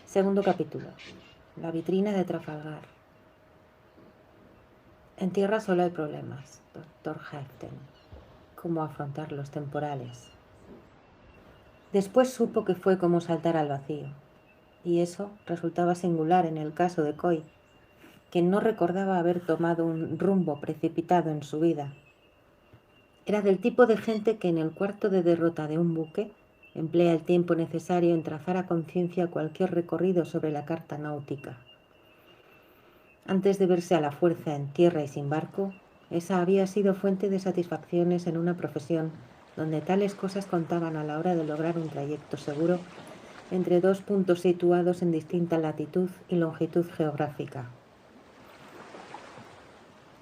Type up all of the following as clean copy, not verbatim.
Segundo capítulo. La vitrina de Trafalgar. En tierra solo hay problemas, Dr. Halften. ¿Cómo afrontar los temporales? Después supo que fue como saltar al vacío, y eso resultaba singular en el caso de Coy, que no recordaba haber tomado un rumbo precipitado en su vida. Era del tipo de gente que en el cuarto de derrota de un buque emplea el tiempo necesario en trazar a conciencia cualquier recorrido sobre la carta náutica. Antes de verse a la fuerza en tierra y sin barco, esa había sido fuente de satisfacciones en una profesión donde tales cosas contaban a la hora de lograr un trayecto seguro entre dos puntos situados en distinta latitud y longitud geográfica.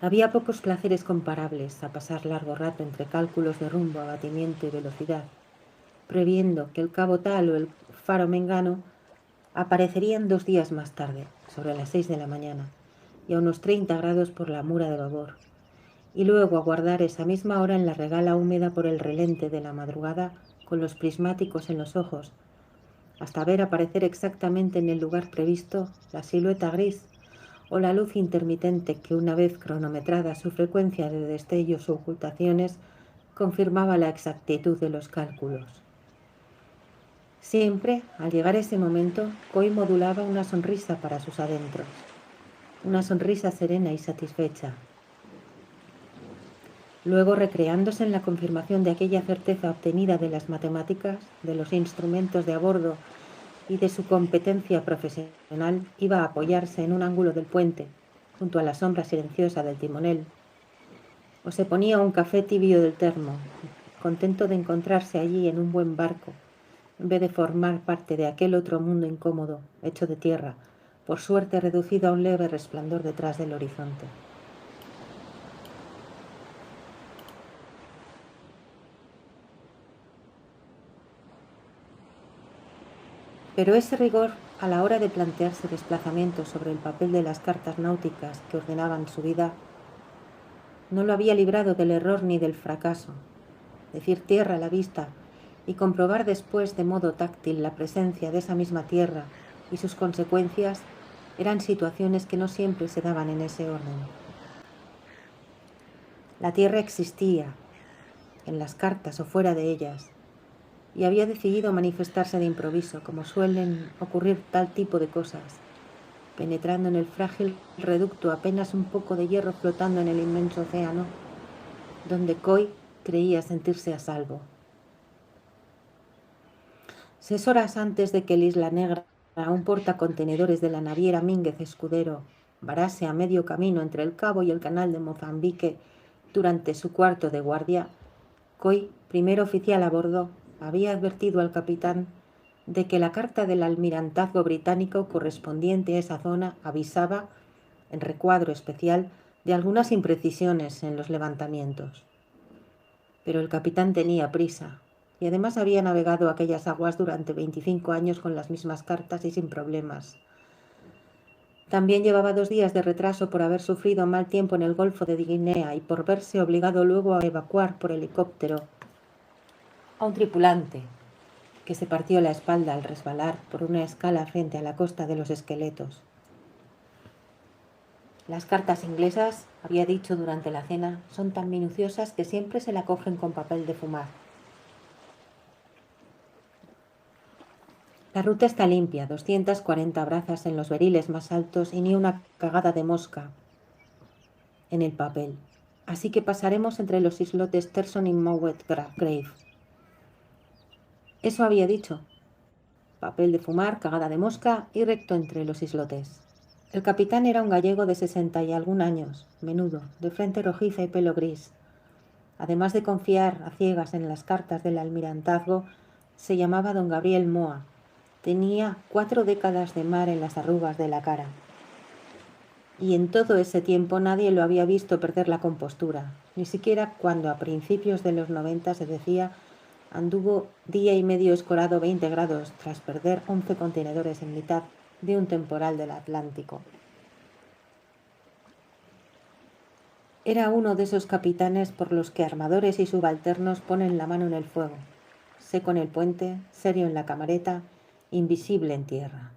Había pocos placeres comparables a pasar largo rato entre cálculos de rumbo, abatimiento y velocidad, previendo que el cabo tal o el faro mengano aparecerían 2 días más tarde, sobre las 6 de la mañana, y a unos 30 grados por la mura de babor, y luego aguardar esa misma hora en la regala húmeda por el relente de la madrugada con los prismáticos en los ojos, hasta ver aparecer exactamente en el lugar previsto la silueta gris o la luz intermitente que, una vez cronometrada su frecuencia de destellos o ocultaciones, confirmaba la exactitud de los cálculos. Siempre, al llegar ese momento, Coy modulaba una sonrisa para sus adentros, una sonrisa serena y satisfecha. Luego, recreándose en la confirmación de aquella certeza obtenida de las matemáticas, de los instrumentos de a bordo y de su competencia profesional, iba a apoyarse en un ángulo del puente, junto a la sombra silenciosa del timonel, o se ponía un café tibio del termo, contento de encontrarse allí en un buen barco, en vez de formar parte de aquel otro mundo incómodo, hecho de tierra, por suerte reducido a un leve resplandor detrás del horizonte. Pero ese rigor a la hora de plantearse desplazamientos sobre el papel de las cartas náuticas que ordenaban su vida no lo había librado del error ni del fracaso. Decir tierra a la vista y comprobar después de modo táctil la presencia de esa misma tierra y sus consecuencias eran situaciones que no siempre se daban en ese orden. La tierra existía, en las cartas o fuera de ellas, y había decidido manifestarse de improviso, como suelen ocurrir tal tipo de cosas, penetrando en el frágil reducto apenas un poco de hierro flotando en el inmenso océano, donde Coy creía sentirse a salvo. 6 horas antes de que el Isla Negra, un portacontenedores de la naviera Mínguez Escudero, varase a medio camino entre el Cabo y el canal de Mozambique durante su cuarto de guardia, Coy, primer oficial a bordo, había advertido al capitán de que la carta del almirantazgo británico correspondiente a esa zona avisaba, en recuadro especial, de algunas imprecisiones en los levantamientos. Pero el capitán tenía prisa, y además había navegado aquellas aguas durante 25 años con las mismas cartas y sin problemas. También llevaba 2 días de retraso por haber sufrido mal tiempo en el Golfo de Guinea y por verse obligado luego a evacuar por helicóptero a un tripulante que se partió la espalda al resbalar por una escala frente a la costa de los Esqueletos. Las cartas inglesas, había dicho durante la cena, son tan minuciosas que siempre se la cogen con papel de fumar. La ruta está limpia, 240 brazas en los beriles más altos y ni una cagada de mosca en el papel. Así que pasaremos entre los islotes Terson y Mowet Grave. Eso había dicho. Papel de fumar, cagada de mosca y recto entre los islotes. El capitán era un gallego de 60 y algún años, menudo, de frente rojiza y pelo gris. Además de confiar a ciegas en las cartas del almirantazgo, se llamaba don Gabriel Moa. Tenía 4 décadas de mar en las arrugas de la cara. Y en todo ese tiempo nadie lo había visto perder la compostura, ni siquiera cuando a principios de los 90 se decía anduvo día y medio escorado 20 grados tras perder 11 contenedores en mitad de un temporal del Atlántico. Era uno de esos capitanes por los que armadores y subalternos ponen la mano en el fuego, seco en el puente, serio en la camareta, invisible en tierra.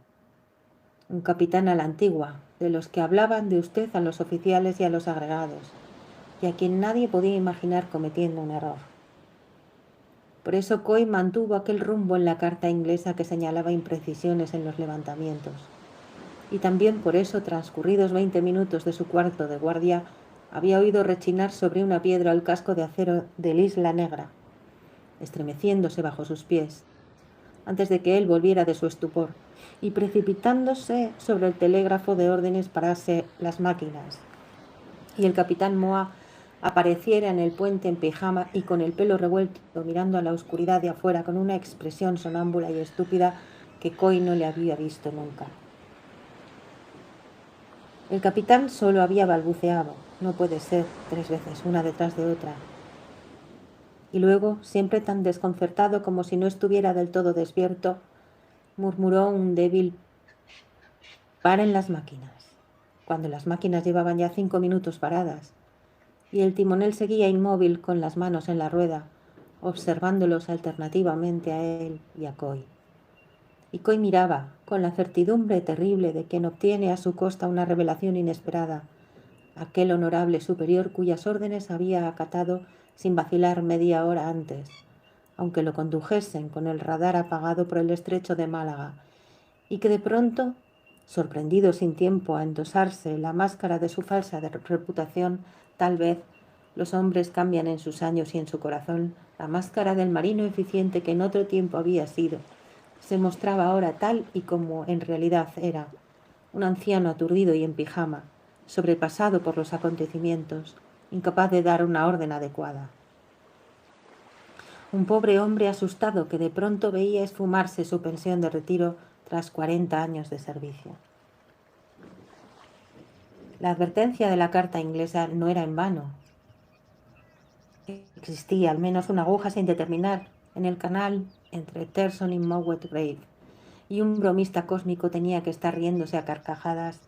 Un capitán a la antigua, de los que hablaban de usted a los oficiales y a los agregados, y a quien nadie podía imaginar cometiendo un error. Por eso Coy mantuvo aquel rumbo en la carta inglesa que señalaba imprecisiones en los levantamientos. Y también por eso, transcurridos 20 minutos de su cuarto de guardia, había oído rechinar sobre una piedra el casco de acero de Isla Negra, estremeciéndose bajo sus pies, antes de que él volviera de su estupor, y precipitándose sobre el telégrafo de órdenes parase las máquinas, y el capitán Moa apareciera en el puente en pijama y con el pelo revuelto, mirando a la oscuridad de afuera con una expresión sonámbula y estúpida que Coy no le había visto nunca. El capitán solo había balbuceado, no puede ser, 3 veces, una detrás de otra. Y luego, siempre tan desconcertado como si no estuviera del todo despierto, murmuró un débil: «Paren las máquinas», cuando las máquinas llevaban ya 5 minutos paradas, y el timonel seguía inmóvil con las manos en la rueda, observándolos alternativamente a él y a Coy. Y Coy miraba, con la certidumbre terrible de quien obtiene a su costa una revelación inesperada, aquel honorable superior cuyas órdenes había acatado sin vacilar media hora antes, aunque lo condujesen con el radar apagado por el estrecho de Málaga, y que de pronto, sorprendido sin tiempo a endosarse la máscara de su falsa reputación, tal vez los hombres cambian en sus años y en su corazón, la máscara del marino eficiente que en otro tiempo había sido, se mostraba ahora tal y como en realidad era, un anciano aturdido y en pijama, sobrepasado por los acontecimientos, incapaz de dar una orden adecuada. Un pobre hombre asustado que de pronto veía esfumarse su pensión de retiro tras 40 años de servicio. La advertencia de la carta inglesa no era en vano. Existía al menos una aguja sin determinar en el canal entre Terson y Mowet Grave, y un bromista cósmico tenía que estar riéndose a carcajadas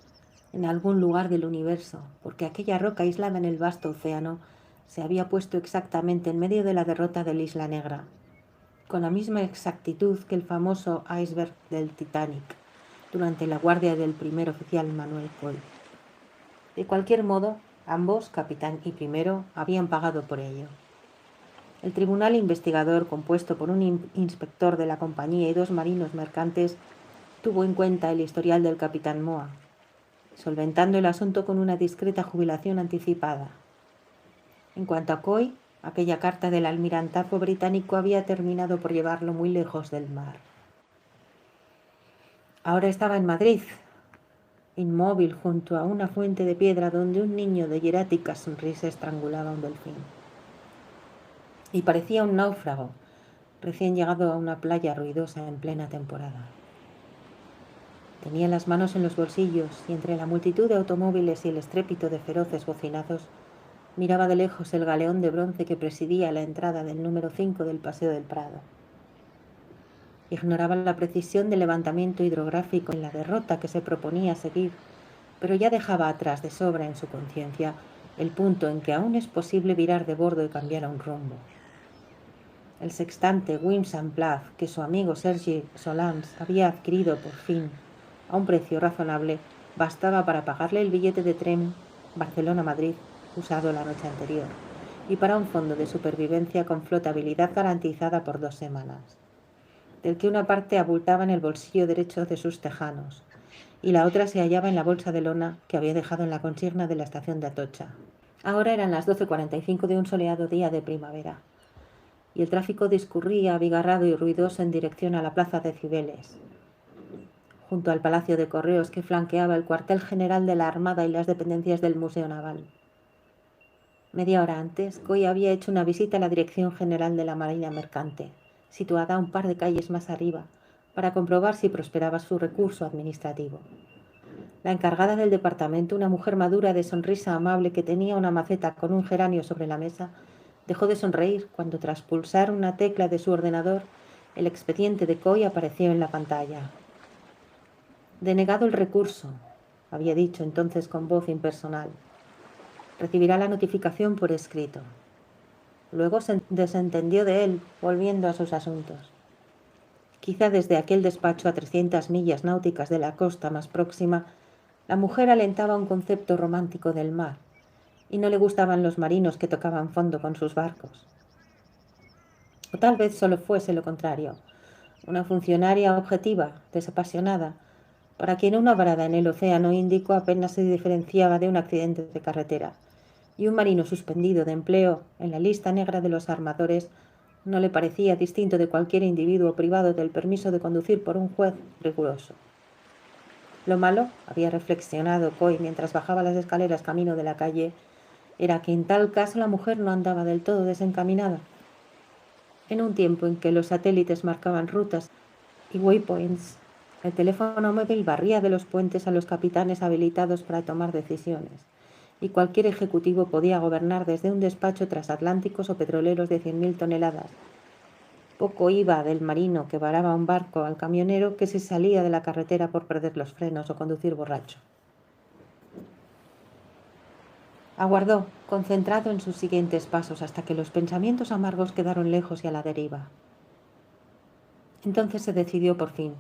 en algún lugar del universo, porque aquella roca aislada en el vasto océano se había puesto exactamente en medio de la derrota de la Isla Negra, con la misma exactitud que el famoso iceberg del Titanic, durante la guardia del primer oficial Manuel Coy. De cualquier modo, ambos, capitán y primero, habían pagado por ello. El tribunal investigador, compuesto por un inspector de la compañía y 2 marinos mercantes, tuvo en cuenta el historial del capitán Moa, solventando el asunto con una discreta jubilación anticipada. En cuanto a Coy, aquella carta del almirantazgo británico había terminado por llevarlo muy lejos del mar. Ahora estaba en Madrid, inmóvil junto a una fuente de piedra donde un niño de hierática sonrisa estrangulaba a un delfín. Y parecía un náufrago, recién llegado a una playa ruidosa en plena temporada. Tenía las manos en los bolsillos y entre la multitud de automóviles y el estrépito de feroces bocinazos miraba de lejos el galeón de bronce que presidía la entrada del número 5 del Paseo del Prado. Ignoraba la precisión del levantamiento hidrográfico en la derrota que se proponía seguir, pero ya dejaba atrás de sobra en su conciencia el punto en que aún es posible virar de bordo y cambiar a un rumbo. El sextante Wim-Saint-Plath que su amigo Sergi Solans había adquirido por fin a un precio razonable bastaba para pagarle el billete de tren Barcelona-Madrid usado la noche anterior y para un fondo de supervivencia con flotabilidad garantizada por 2 semanas, del que una parte abultaba en el bolsillo derecho de sus tejanos y la otra se hallaba en la bolsa de lona que había dejado en la consigna de la estación de Atocha. Ahora eran las 12:45 de un soleado día de primavera y el tráfico discurría abigarrado y ruidoso en dirección a la plaza de Cibeles, junto al Palacio de Correos que flanqueaba el cuartel general de la Armada y las dependencias del Museo Naval. Media hora antes, Coy había hecho una visita a la Dirección General de la Marina Mercante, situada a un par de calles más arriba, para comprobar si prosperaba su recurso administrativo. La encargada del departamento, una mujer madura de sonrisa amable que tenía una maceta con un geranio sobre la mesa, dejó de sonreír cuando, tras pulsar una tecla de su ordenador, el expediente de Coy apareció en la pantalla. «Denegado el recurso», había dicho entonces con voz impersonal. «Recibirá la notificación por escrito». Luego se desentendió de él, volviendo a sus asuntos. Quizá desde aquel despacho a 300 millas náuticas de la costa más próxima, la mujer alentaba un concepto romántico del mar, y no le gustaban los marinos que tocaban fondo con sus barcos. O tal vez solo fuese lo contrario, una funcionaria objetiva, desapasionada, para quien una varada en el océano Índico apenas se diferenciaba de un accidente de carretera, y un marino suspendido de empleo en la lista negra de los armadores no le parecía distinto de cualquier individuo privado del permiso de conducir por un juez riguroso. Lo malo, había reflexionado Coy mientras bajaba las escaleras camino de la calle, era que en tal caso la mujer no andaba del todo desencaminada. En un tiempo en que los satélites marcaban rutas y waypoints, el teléfono móvil barría de los puentes a los capitanes habilitados para tomar decisiones, y cualquier ejecutivo podía gobernar desde un despacho transatlánticos o petroleros de 100.000 toneladas. Poco iba del marino que varaba un barco al camionero que se salía de la carretera por perder los frenos o conducir borracho. Aguardó, concentrado en sus siguientes pasos, hasta que los pensamientos amargos quedaron lejos y a la deriva. Entonces se decidió por fin.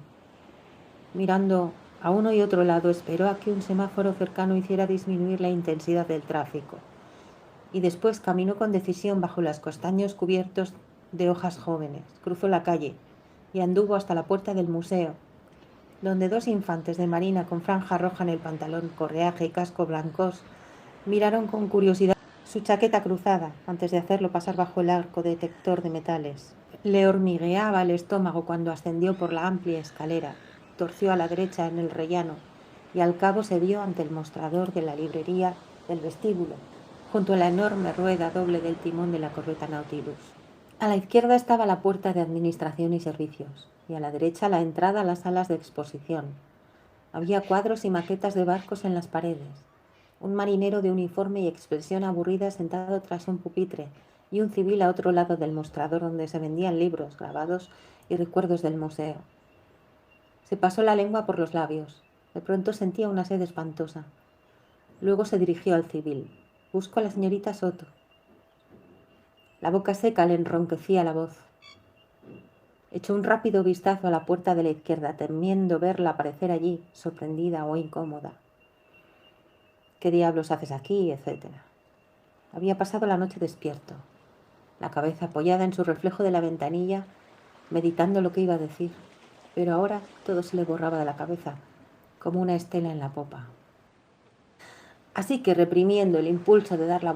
Mirando a uno y otro lado, esperó a que un semáforo cercano hiciera disminuir la intensidad del tráfico, y después caminó con decisión bajo los castaños cubiertos de hojas jóvenes, cruzó la calle y anduvo hasta la puerta del museo, donde dos infantes de marina con franja roja en el pantalón, correaje y casco blancos miraron con curiosidad su chaqueta cruzada antes de hacerlo pasar bajo el arco detector de metales. Le hormigueaba el estómago cuando ascendió por la amplia escalera, torció a la derecha en el rellano y al cabo se vio ante el mostrador de la librería del vestíbulo, junto a la enorme rueda doble del timón de la corbeta Nautilus. A la izquierda estaba la puerta de administración y servicios, y a la derecha la entrada a las salas de exposición. Había cuadros y maquetas de barcos en las paredes. Un marinero de uniforme y expresión aburrida sentado tras un pupitre, y un civil a otro lado del mostrador donde se vendían libros, grabados y recuerdos del museo. Se pasó la lengua por los labios. De pronto sentía una sed espantosa. Luego se dirigió al civil. «Busco a la señorita Soto». La boca seca le enronquecía la voz. Echó un rápido vistazo a la puerta de la izquierda, temiendo verla aparecer allí, sorprendida o incómoda. «¿Qué diablos haces aquí?», etcétera. Había pasado la noche despierto, la cabeza apoyada en su reflejo de la ventanilla, meditando lo que iba a decir, pero ahora todo se le borraba de la cabeza, como una estela en la popa. Así que, reprimiendo el impulso de dar la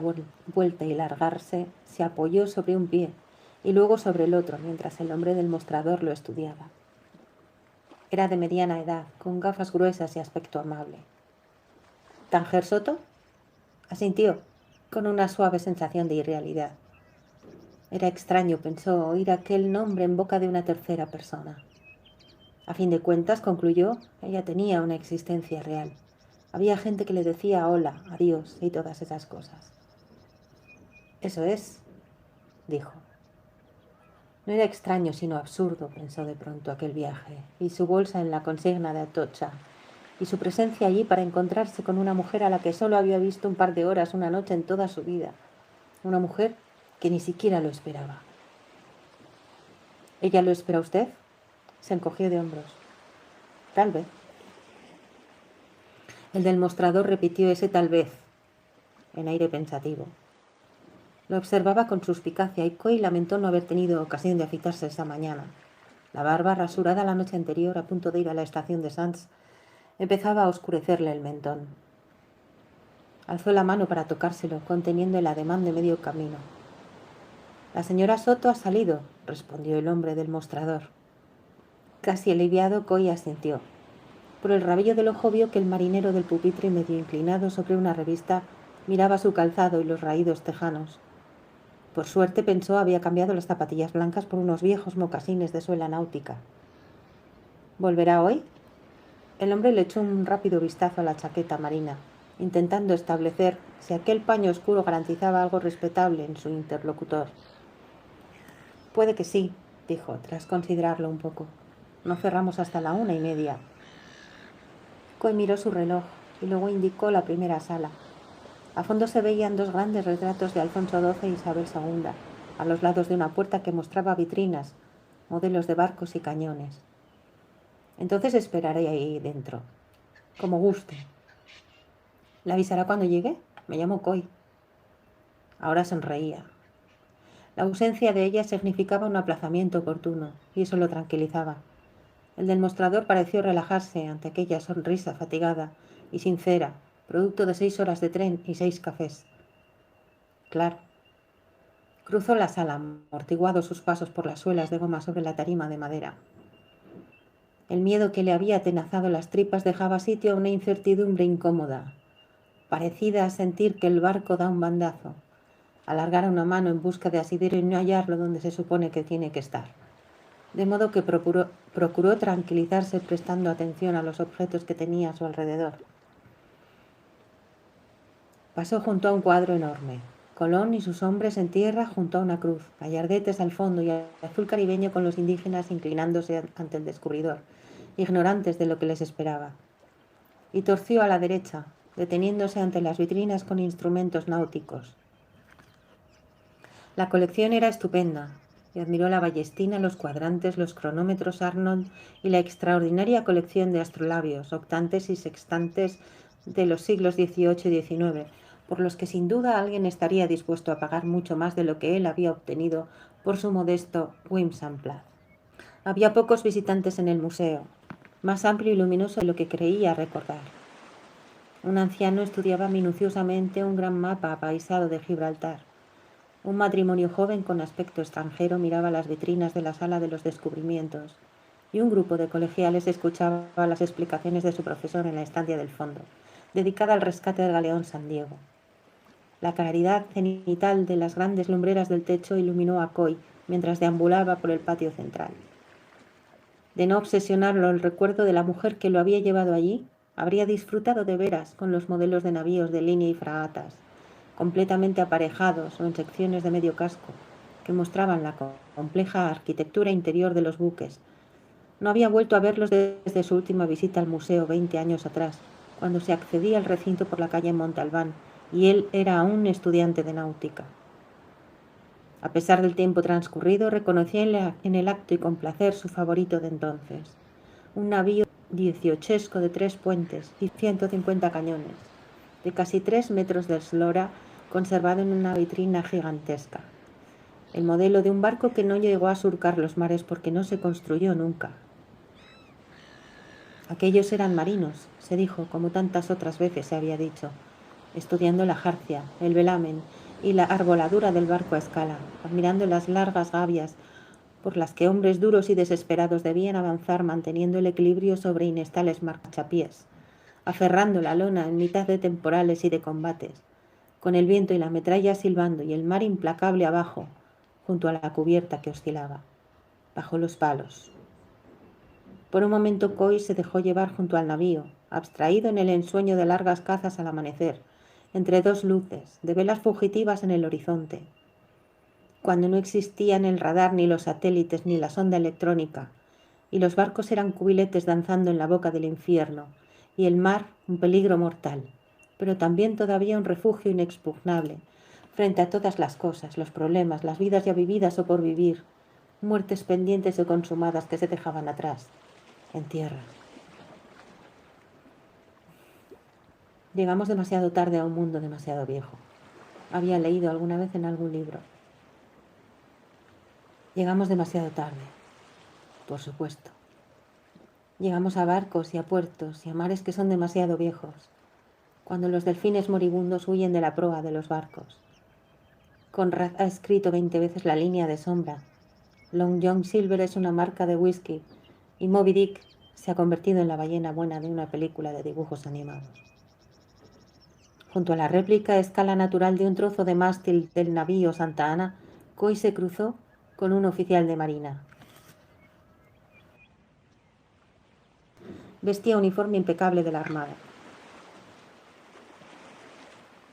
vuelta y largarse, se apoyó sobre un pie y luego sobre el otro, mientras el hombre del mostrador lo estudiaba. Era de mediana edad, con gafas gruesas y aspecto amable. «¿Tánger Soto?», asintió, con una suave sensación de irrealidad. Era extraño, pensó, oír aquel nombre en boca de una tercera persona. A fin de cuentas, concluyó, ella tenía una existencia real. Había gente que le decía hola, adiós y todas esas cosas. «Eso es», dijo. No era extraño, sino absurdo, pensó de pronto, aquel viaje, y su bolsa en la consigna de Atocha, y su presencia allí para encontrarse con una mujer a la que solo había visto un par de horas una noche en toda su vida. Una mujer que ni siquiera lo esperaba. «¿Ella lo espera a usted?», se encogió de hombros. «Tal vez». El del mostrador repitió ese tal vez, en aire pensativo. Lo observaba con suspicacia y Coy lamentó no haber tenido ocasión de afeitarse esa mañana. La barba, rasurada la noche anterior, a punto de ir a la estación de Sands, empezaba a oscurecerle el mentón. Alzó la mano para tocárselo, conteniendo el ademán de medio camino. «La señora Soto ha salido», respondió el hombre del mostrador. Casi aliviado, Coy asintió. Por el rabillo del ojo vio que el marinero del pupitre, medio inclinado sobre una revista, miraba su calzado y los raídos tejanos. Por suerte, pensó, había cambiado las zapatillas blancas por unos viejos mocasines de suela náutica. «¿Volverá hoy?». El hombre le echó un rápido vistazo a la chaqueta marina, intentando establecer si aquel paño oscuro garantizaba algo respetable en su interlocutor. «Puede que sí», dijo, tras considerarlo un poco. «No cerramos hasta la 1:30». Coy miró su reloj y luego indicó la primera sala. A fondo se veían dos grandes retratos de Alfonso XII e Isabel II, a los lados de una puerta que mostraba vitrinas, modelos de barcos y cañones. Entonces esperaré ahí dentro, como guste. ¿Le avisará cuando llegue? Me llamo Coy. Ahora sonreía. La ausencia de ella significaba un aplazamiento oportuno, y eso lo tranquilizaba. El del mostrador pareció relajarse ante aquella sonrisa fatigada y sincera, producto de 6 horas de tren y 6 cafés. Claro. Cruzó la sala, amortiguados sus pasos por las suelas de goma sobre la tarima de madera. El miedo que le había atenazado las tripas dejaba sitio a una incertidumbre incómoda, parecida a sentir que el barco da un bandazo, alargar una mano en busca de asidero y no hallarlo donde se supone que tiene que estar. De modo que procuró tranquilizarse prestando atención a los objetos que tenía a su alrededor. Pasó junto a un cuadro enorme. Colón y sus hombres en tierra junto a una cruz, gallardetes al fondo y el azul caribeño con los indígenas inclinándose ante el descubridor, ignorantes de lo que les esperaba. Y torció a la derecha, deteniéndose ante las vitrinas con instrumentos náuticos. La colección era estupenda, y admiró la ballestina, los cuadrantes, los cronómetros Arnold y la extraordinaria colección de astrolabios, octantes y sextantes de los siglos XVIII y XIX, por los que sin duda alguien estaría dispuesto a pagar mucho más de lo que él había obtenido por su modesto Whimsimpla. Había pocos visitantes en el museo, más amplio y luminoso de lo que creía recordar. Un anciano estudiaba minuciosamente un gran mapa apaisado de Gibraltar. Un matrimonio joven con aspecto extranjero miraba las vitrinas de la sala de los descubrimientos, y un grupo de colegiales escuchaba las explicaciones de su profesor en la estancia del fondo, dedicada al rescate del galeón San Diego. La claridad cenital de las grandes lumbreras del techo iluminó a Coy mientras deambulaba por el patio central. De no obsesionarlo el recuerdo de la mujer que lo había llevado allí, habría disfrutado de veras con los modelos de navíos de línea y fragatas, completamente aparejados o en secciones de medio casco, que mostraban la compleja arquitectura interior de los buques. No había vuelto a verlos desde su última visita al museo 20 años atrás, cuando se accedía al recinto por la calle Montalbán, y él era aún estudiante de náutica. A pesar del tiempo transcurrido, reconocía en el acto y con placer su favorito de entonces, un navío dieciochesco de 3 puentes y 150 cañones, de casi 3 metros de eslora, conservado en una vitrina gigantesca. El modelo de un barco que no llegó a surcar los mares porque no se construyó nunca. Aquellos eran marinos, se dijo, como tantas otras veces se había dicho, estudiando la jarcia, el velamen y la arboladura del barco a escala, admirando las largas gavias por las que hombres duros y desesperados debían avanzar manteniendo el equilibrio sobre inestables marchapiés, aferrando la lona en mitad de temporales y de combates, con el viento y la metralla silbando y el mar implacable abajo, junto a la cubierta que oscilaba, bajo los palos. Por un momento Coy se dejó llevar junto al navío, abstraído en el ensueño de largas cazas al amanecer, entre dos luces, de velas fugitivas en el horizonte, cuando no existían el radar ni los satélites ni la sonda electrónica, y los barcos eran cubiletes danzando en la boca del infierno, y el mar un peligro mortal, pero también todavía un refugio inexpugnable, frente a todas las cosas, los problemas, las vidas ya vividas o por vivir, muertes pendientes o consumadas que se dejaban atrás, en tierra. Llegamos demasiado tarde a un mundo demasiado viejo. Había leído alguna vez en algún libro. Llegamos demasiado tarde, por supuesto. Llegamos a barcos y a puertos y a mares que son demasiado viejos, cuando los delfines moribundos huyen de la proa de los barcos. Conrad ha escrito 20 veces la línea de sombra. Long John Silver es una marca de whisky y Moby Dick se ha convertido en la ballena buena de una película de dibujos animados. Junto a la réplica a escala natural de un trozo de mástil del navío Santa Ana, Coy se cruzó con un oficial de marina. Vestía uniforme impecable de la Armada.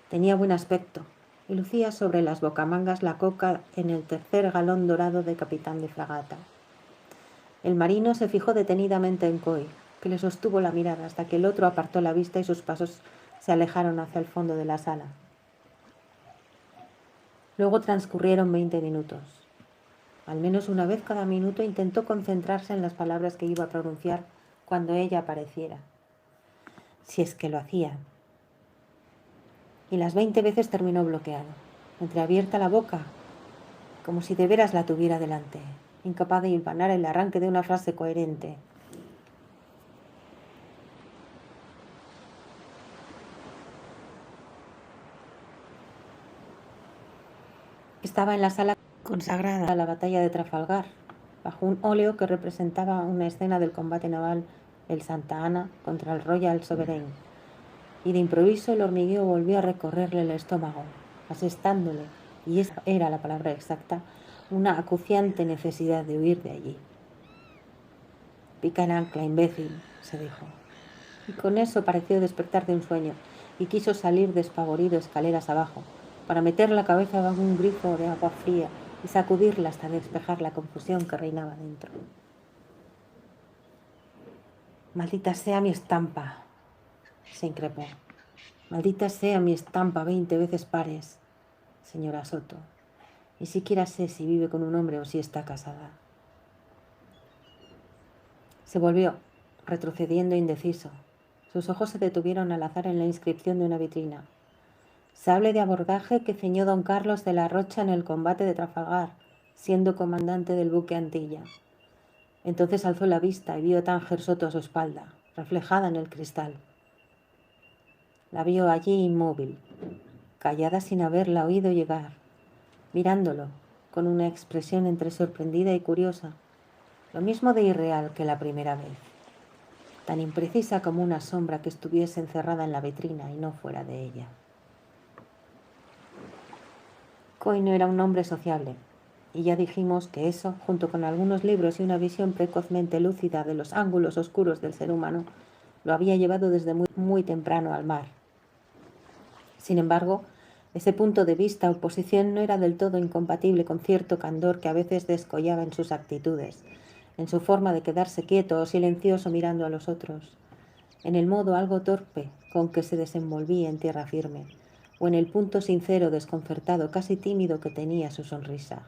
Tenía buen aspecto y lucía sobre las bocamangas la coca en el tercer galón dorado de capitán de fragata. El marino se fijó detenidamente en Coy, que le sostuvo la mirada hasta que el otro apartó la vista y sus pasos se alejaron hacia el fondo de la sala. Luego transcurrieron 20 minutos. Al menos una vez cada minuto intentó concentrarse en las palabras que iba a pronunciar cuando ella apareciera, si es que lo hacía. Y las 20 veces terminó bloqueado, entreabierta la boca, como si de veras la tuviera delante, incapaz de hilvanar el arranque de una frase coherente. Estaba en la sala consagrada a la batalla de Trafalgar, bajo un óleo que representaba una escena del combate naval, el Santa Ana contra el Royal Sovereign, y de improviso el hormigueo volvió a recorrerle el estómago, asestándole, y esa era la palabra exacta, una acuciante necesidad de huir de allí. Pica en ancla, imbécil, se dijo, y con eso pareció despertar de un sueño, y quiso salir despavorido escaleras abajo, para meter la cabeza bajo un grifo de agua fría y sacudirla hasta despejar la confusión que reinaba dentro. Maldita sea mi estampa, se increpó. Maldita sea mi estampa 20 veces pares, señora Soto. Ni siquiera sé si vive con un hombre o si está casada. Se volvió, retrocediendo indeciso. Sus ojos se detuvieron al azar en la inscripción de una vitrina. Sable de abordaje que ceñó don Carlos de la Rocha en el combate de Trafalgar, siendo comandante del buque Antilla. Entonces alzó la vista y vio a Tánger Soto a su espalda, reflejada en el cristal. La vio allí inmóvil, callada sin haberla oído llegar, mirándolo, con una expresión entre sorprendida y curiosa, lo mismo de irreal que la primera vez, tan imprecisa como una sombra que estuviese encerrada en la vitrina y no fuera de ella. Coy no era un hombre sociable, y ya dijimos que eso, junto con algunos libros y una visión precozmente lúcida de los ángulos oscuros del ser humano, lo había llevado desde muy temprano al mar. Sin embargo, ese punto de vista o posición no era del todo incompatible con cierto candor que a veces descollaba en sus actitudes, en su forma de quedarse quieto o silencioso mirando a los otros, en el modo algo torpe con que se desenvolvía en tierra firme, o en el punto sincero, desconcertado, casi tímido que tenía su sonrisa.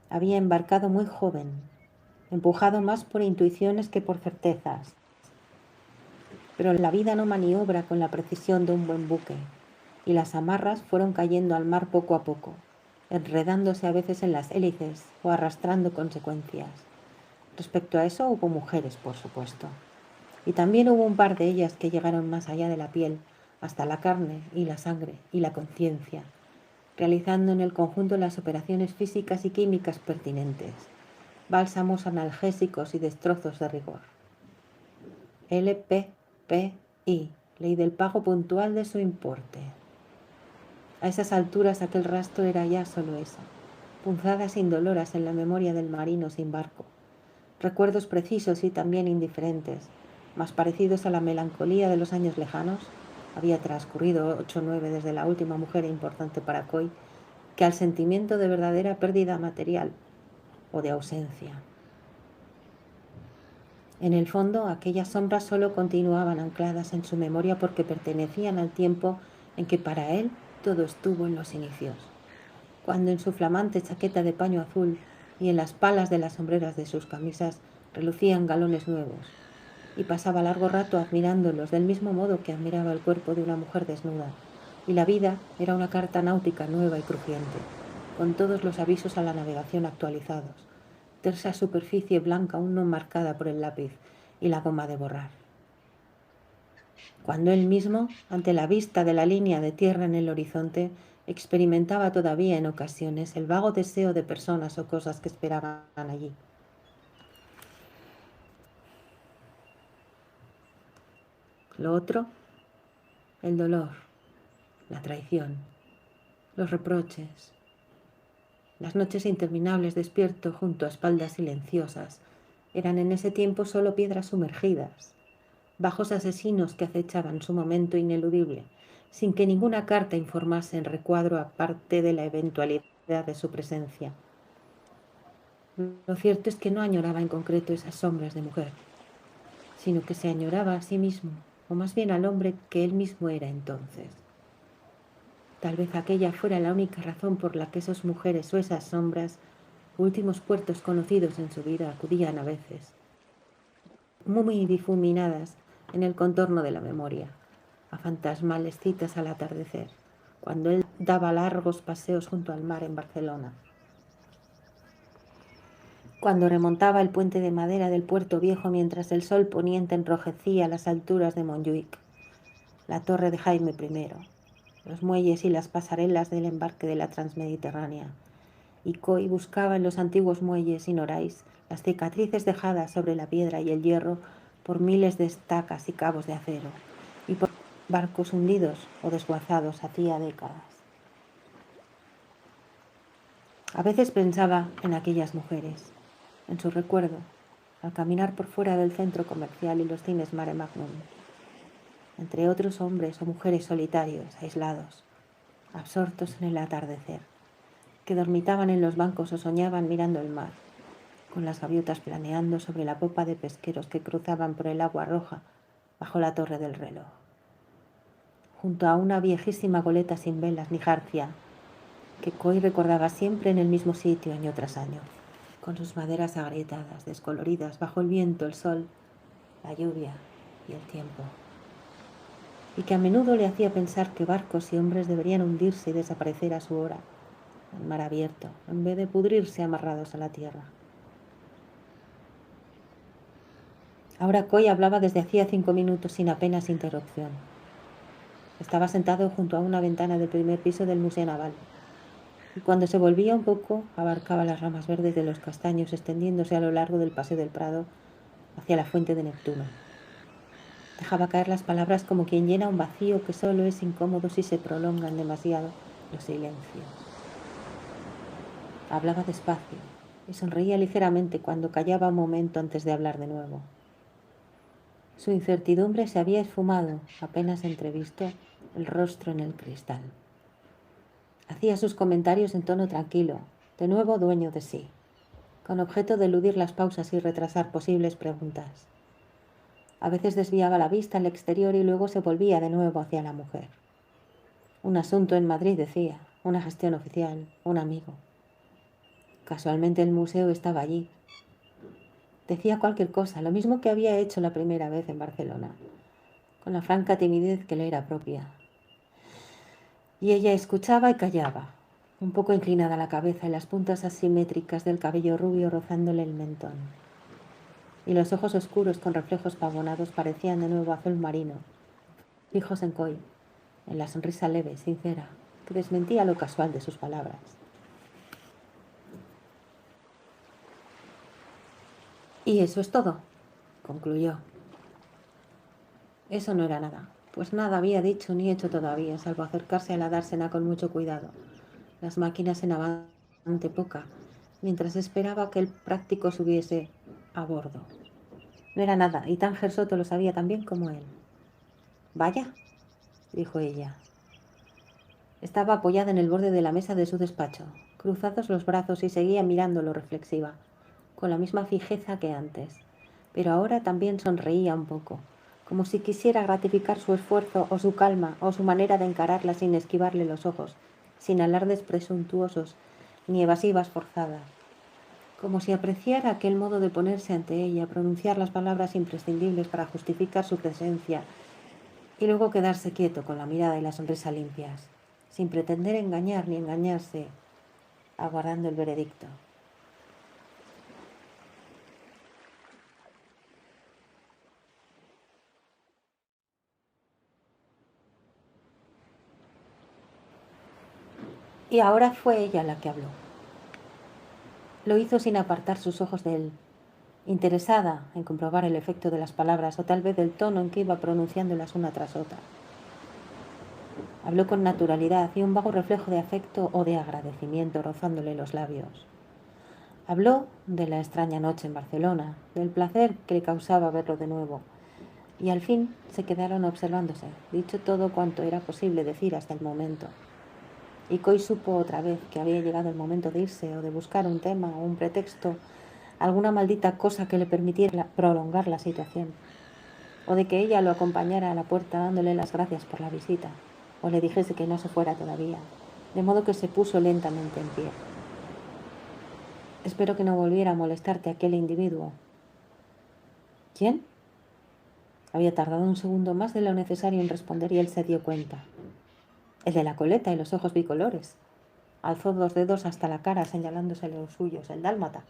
Había embarcado muy joven, empujado más por intuiciones que por certezas, pero la vida no maniobra con la precisión de un buen buque, y las amarras fueron cayendo al mar poco a poco, enredándose a veces en las hélices o arrastrando consecuencias. Respecto a eso hubo mujeres, por supuesto, y también hubo un par de ellas que llegaron más allá de la piel, hasta la carne y la sangre y la conciencia, realizando en el conjunto las operaciones físicas y químicas pertinentes, bálsamos analgésicos y destrozos de rigor. LPPI, ley del pago puntual de su importe. A esas alturas aquel rastro era ya solo eso, punzadas indoloras en la memoria del marino sin barco, recuerdos precisos y también indiferentes, más parecidos a la melancolía de los años lejanos, había transcurrido 8 o 9 desde la última mujer importante para Coy, que al sentimiento de verdadera pérdida material o de ausencia. En el fondo, aquellas sombras solo continuaban ancladas en su memoria porque pertenecían al tiempo en que para él todo estuvo en los inicios, cuando en su flamante chaqueta de paño azul y en las palas de las sombreras de sus camisas relucían galones nuevos, y pasaba largo rato admirándolos del mismo modo que admiraba el cuerpo de una mujer desnuda, y la vida era una carta náutica nueva y crujiente, con todos los avisos a la navegación actualizados, tersa superficie blanca aún no marcada por el lápiz y la goma de borrar. Cuando él mismo, ante la vista de la línea de tierra en el horizonte, experimentaba todavía en ocasiones el vago deseo de personas o cosas que esperaban allí. Lo otro, el dolor, la traición, los reproches, las noches interminables despierto junto a espaldas silenciosas, eran en ese tiempo solo piedras sumergidas, bajos asesinos que acechaban su momento ineludible, sin que ninguna carta informase en recuadro aparte de la eventualidad de su presencia. Lo cierto es que no añoraba en concreto esas sombras de mujer, sino que se añoraba a sí mismo, o más bien al hombre que él mismo era entonces. Tal vez aquella fuera la única razón por la que esas mujeres o esas sombras últimos puertos conocidos en su vida acudían a veces, muy difuminadas en el contorno de la memoria, a fantasmales citas al atardecer, cuando él daba largos paseos junto al mar en Barcelona. Cuando remontaba el puente de madera del Puerto Viejo mientras el sol poniente enrojecía las alturas de Montjuïc, la torre de Jaime I, los muelles y las pasarelas del embarque de la Transmediterránea, y Coy buscaba en los antiguos muelles y norais las cicatrices dejadas sobre la piedra y el hierro por miles de estacas y cabos de acero, y por barcos hundidos o desguazados hacía décadas. A veces pensaba en aquellas mujeres, en su recuerdo, al caminar por fuera del centro comercial y los cines Mare Magnum, entre otros hombres o mujeres solitarios, aislados, absortos en el atardecer, que dormitaban en los bancos o soñaban mirando el mar, con las gaviotas planeando sobre la popa de pesqueros que cruzaban por el agua roja bajo la torre del reloj. Junto a una viejísima goleta sin velas ni jarcia, que Coy recordaba siempre en el mismo sitio año tras año, con sus maderas agrietadas, descoloridas bajo el viento, el sol, la lluvia y el tiempo, y que a menudo le hacía pensar que barcos y hombres deberían hundirse y desaparecer a su hora, en mar abierto, en vez de pudrirse amarrados a la tierra. Ahora Coy hablaba desde hacía 5 minutos sin apenas interrupción. Estaba sentado junto a una ventana del primer piso del Museo Naval, y cuando se volvía un poco abarcaba las ramas verdes de los castaños extendiéndose a lo largo del Paseo del Prado hacia la fuente de Neptuno. Dejaba caer las palabras como quien llena un vacío que solo es incómodo si se prolongan demasiado los silencios. Hablaba despacio y sonreía ligeramente cuando callaba un momento antes de hablar de nuevo. Su incertidumbre se había esfumado apenas entrevisto el rostro en el cristal. Hacía sus comentarios en tono tranquilo, de nuevo dueño de sí, con objeto de eludir las pausas y retrasar posibles preguntas. A veces desviaba la vista al exterior y luego se volvía de nuevo hacia la mujer. Un asunto en Madrid, decía, una gestión oficial, un amigo. Casualmente el museo estaba allí. Decía cualquier cosa, lo mismo que había hecho la primera vez en Barcelona, con la franca timidez que le era propia. Y ella escuchaba y callaba, un poco inclinada la cabeza y las puntas asimétricas del cabello rubio rozándole el mentón. Y los ojos oscuros con reflejos pavonados parecían de nuevo azul marino, fijos en Coy, en la sonrisa leve, sincera, que desmentía lo casual de sus palabras. Y eso es todo, concluyó. Eso no era nada, pues nada había dicho ni hecho todavía, salvo acercarse a la dársena con mucho cuidado, las máquinas en avante poca, mientras esperaba que el práctico subiese a bordo. No era nada, y Tánger Soto lo sabía tan bien como él. Vaya, dijo ella. Estaba apoyada en el borde de la mesa de su despacho, cruzados los brazos y seguía mirándolo reflexiva, con la misma fijeza que antes, pero ahora también sonreía un poco, como si quisiera gratificar su esfuerzo o su calma o su manera de encararla sin esquivarle los ojos, sin alardes presuntuosos ni evasivas forzadas, como si apreciara aquel modo de ponerse ante ella, pronunciar las palabras imprescindibles para justificar su presencia y luego quedarse quieto con la mirada y la sonrisa limpias, sin pretender engañar ni engañarse, aguardando el veredicto. Y ahora fue ella la que habló. Lo hizo sin apartar sus ojos de él, interesada en comprobar el efecto de las palabras o tal vez del tono en que iba pronunciándolas una tras otra. Habló con naturalidad y un vago reflejo de afecto o de agradecimiento rozándole los labios. Habló de la extraña noche en Barcelona, del placer que le causaba verlo de nuevo, y al fin se quedaron observándose, dicho todo cuanto era posible decir hasta el momento. Y Coy supo otra vez que había llegado el momento de irse o de buscar un tema o un pretexto, alguna maldita cosa que le permitiera prolongar la situación, o de que ella lo acompañara a la puerta dándole las gracias por la visita, o le dijese que no se fuera todavía, de modo que se puso lentamente en pie. Espero que no volviera a molestarte aquel individuo. ¿Quién? Había tardado un segundo más de lo necesario en responder y él se dio cuenta. El de la coleta y los ojos bicolores. Alzó 2 dedos hasta la cara señalándose los suyos, el dálmata.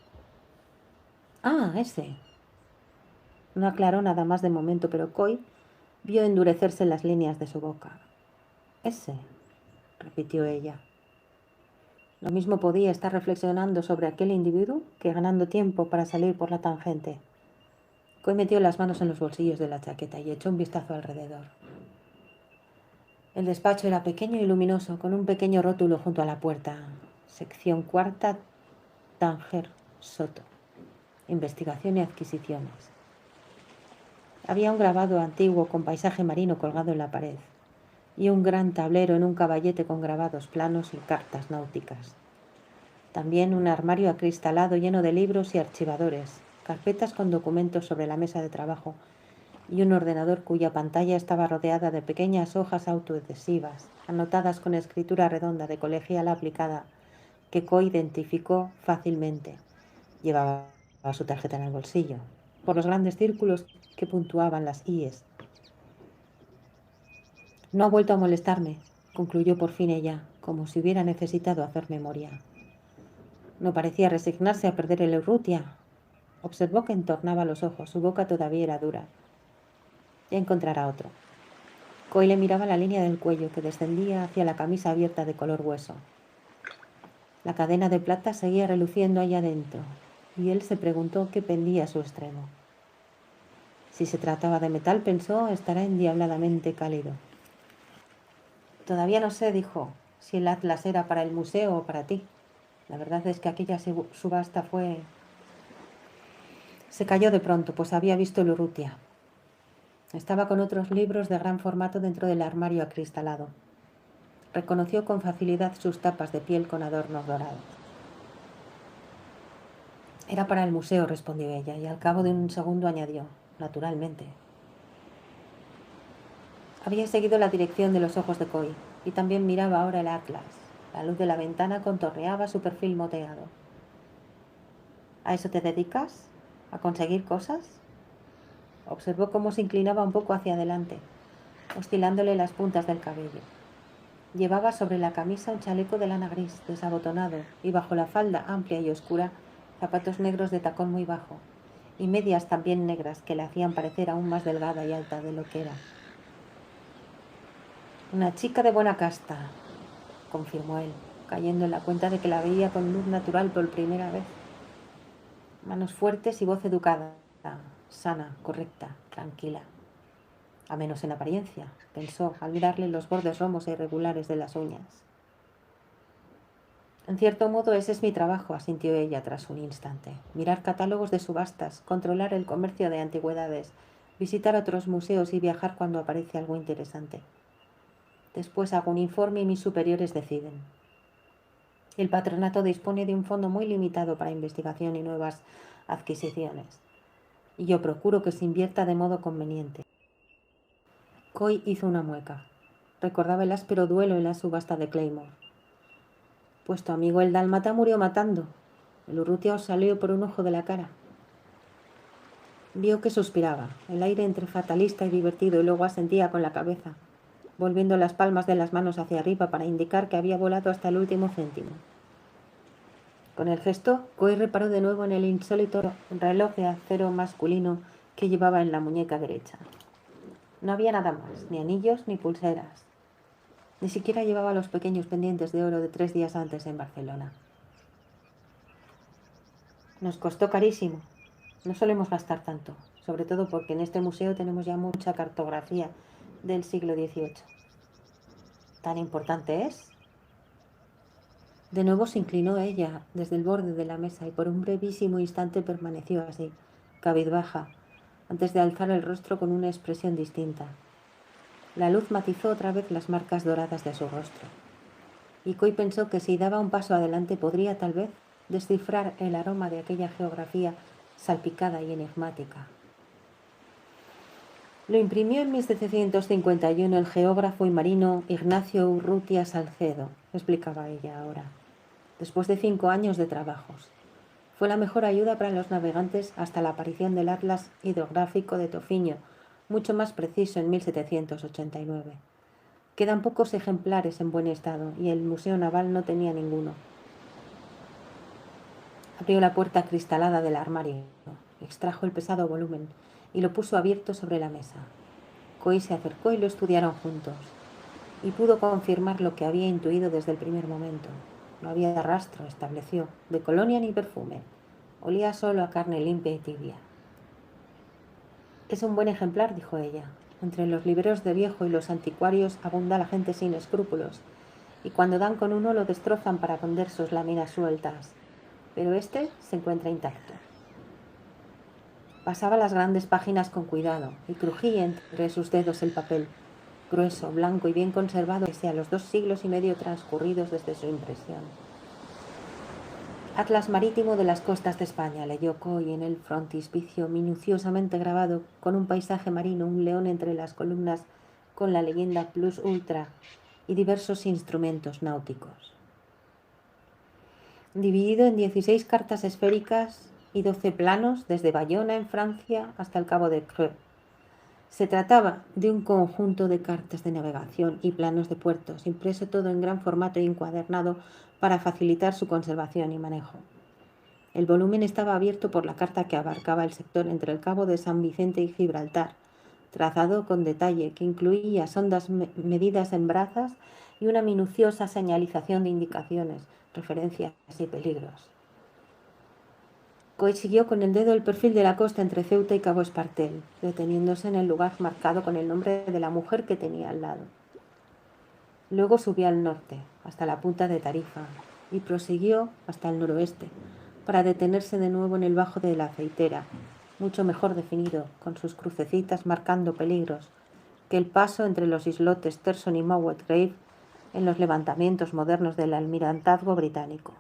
Ah, ese. No aclaró nada más de momento, pero Coy vio endurecerse las líneas de su boca. Ese, repitió ella. Lo mismo podía estar reflexionando sobre aquel individuo que ganando tiempo para salir por la tangente. Coy metió las manos en los bolsillos de la chaqueta y echó un vistazo alrededor. El despacho era pequeño y luminoso, con un pequeño rótulo junto a la puerta. Sección cuarta, Tánger, Soto. Investigación y adquisiciones. Había un grabado antiguo con paisaje marino colgado en la pared y un gran tablero en un caballete con grabados planos y cartas náuticas. También un armario acristalado lleno de libros y archivadores, carpetas con documentos sobre la mesa de trabajo y un ordenador cuya pantalla estaba rodeada de pequeñas hojas autoadhesivas, anotadas con escritura redonda de colegial aplicada, que Coy identificó fácilmente. Llevaba su tarjeta en el bolsillo, por los grandes círculos que puntuaban las íes. No ha vuelto a molestarme, concluyó por fin ella, como si hubiera necesitado hacer memoria. No parecía resignarse a perder el Urrutia. Observó que entornaba los ojos, su boca todavía era dura. Ya encontrará otro. Coy le miraba la línea del cuello que descendía hacia la camisa abierta de color hueso. La cadena de plata seguía reluciendo allá adentro, y él se preguntó qué pendía a su extremo. Si se trataba de metal, pensó, estará endiabladamente cálido. Todavía no sé, dijo, si el atlas era para el museo o para ti. La verdad es que aquella subasta fue... Se calló de pronto, pues había visto el Urrutia. Estaba con otros libros de gran formato dentro del armario acristalado. Reconoció con facilidad sus tapas de piel con adornos dorados. Era para el museo, respondió ella, y al cabo de un segundo añadió, naturalmente. Había seguido la dirección de los ojos de Coy, y también miraba ahora el atlas. La luz de la ventana contorneaba su perfil moteado. ¿A eso te dedicas? ¿A conseguir cosas? Observó cómo se inclinaba un poco hacia adelante, oscilándole las puntas del cabello. Llevaba sobre la camisa un chaleco de lana gris, desabotonado, y bajo la falda amplia y oscura, zapatos negros de tacón muy bajo, y medias también negras que le hacían parecer aún más delgada y alta de lo que era. Una chica de buena casta, confirmó él, cayendo en la cuenta de que la veía con luz natural por primera vez. Manos fuertes y voz educada, sana, correcta, tranquila. A menos en apariencia, pensó, al mirarle los bordes romos e irregulares de las uñas. En cierto modo ese es mi trabajo, asintió ella tras un instante. Mirar catálogos de subastas, controlar el comercio de antigüedades, visitar otros museos y viajar cuando aparece algo interesante. Después hago un informe y mis superiores deciden. El patronato dispone de un fondo muy limitado para investigación y nuevas adquisiciones, y yo procuro que se invierta de modo conveniente. Coy hizo una mueca. Recordaba el áspero duelo en la subasta de Claymore. Pues tu amigo el dálmata murió matando. El Urrutia os salió por un ojo de la cara. Vio que suspiraba, el aire entre fatalista y divertido, y luego asentía con la cabeza, volviendo las palmas de las manos hacia arriba para indicar que había volado hasta el último céntimo. Con el gesto, Coy reparó de nuevo en el insólito reloj de acero masculino que llevaba en la muñeca derecha. No había nada más, ni anillos ni pulseras. Ni siquiera llevaba los pequeños pendientes de oro de 3 días antes en Barcelona. Nos costó carísimo. No solemos gastar tanto, sobre todo porque en este museo tenemos ya mucha cartografía del siglo XVIII. ¿Tan importante es? De nuevo se inclinó ella desde el borde de la mesa y por un brevísimo instante permaneció así, cabizbaja, antes de alzar el rostro con una expresión distinta. La luz matizó otra vez las marcas doradas de su rostro. Y Coy pensó que si daba un paso adelante podría, tal vez, descifrar el aroma de aquella geografía salpicada y enigmática. Lo imprimió en 1751 el geógrafo y marino Ignacio Urrutia Salcedo, explicaba ella ahora, después de 5 años de trabajos. Fue la mejor ayuda para los navegantes hasta la aparición del Atlas hidrográfico de Tofiño, mucho más preciso en 1789. Quedan pocos ejemplares en buen estado y el Museo Naval no tenía ninguno. Abrió la puerta cristalada del armario, extrajo el pesado volumen y lo puso abierto sobre la mesa. Coy se acercó y lo estudiaron juntos, y pudo confirmar lo que había intuido desde el primer momento. No había rastro, estableció, de colonia ni perfume. Olía solo a carne limpia y tibia. Es un buen ejemplar, dijo ella. Entre los libreros de viejo y los anticuarios abunda la gente sin escrúpulos, y cuando dan con uno lo destrozan para vender sus láminas sueltas. Pero este se encuentra intacto. Pasaba las grandes páginas con cuidado y crujía entre sus dedos el papel, grueso, blanco y bien conservado pese a los 2 siglos y medio transcurridos desde su impresión. Atlas marítimo de las costas de España, leyó Coy en el frontispicio minuciosamente grabado con un paisaje marino, un león entre las columnas con la leyenda Plus Ultra y diversos instrumentos náuticos. Dividido en 16 cartas esféricas y 12 planos desde Bayona en Francia hasta el Cabo de Creux. Se trataba de un conjunto de cartas de navegación y planos de puertos, impreso todo en gran formato y encuadernado para facilitar su conservación y manejo. El volumen estaba abierto por la carta que abarcaba el sector entre el Cabo de San Vicente y Gibraltar, trazado con detalle que incluía sondas medidas en brazas y una minuciosa señalización de indicaciones, referencias y peligros. Coy siguió con el dedo el perfil de la costa entre Ceuta y Cabo Espartel, deteniéndose en el lugar marcado con el nombre de la mujer que tenía al lado. Luego subió al norte, hasta la punta de Tarifa, y prosiguió hasta el noroeste, para detenerse de nuevo en el bajo de la aceitera, mucho mejor definido, con sus crucecitas marcando peligros, que el paso entre los islotes Terson y Mowat Grave en los levantamientos modernos del almirantazgo británico.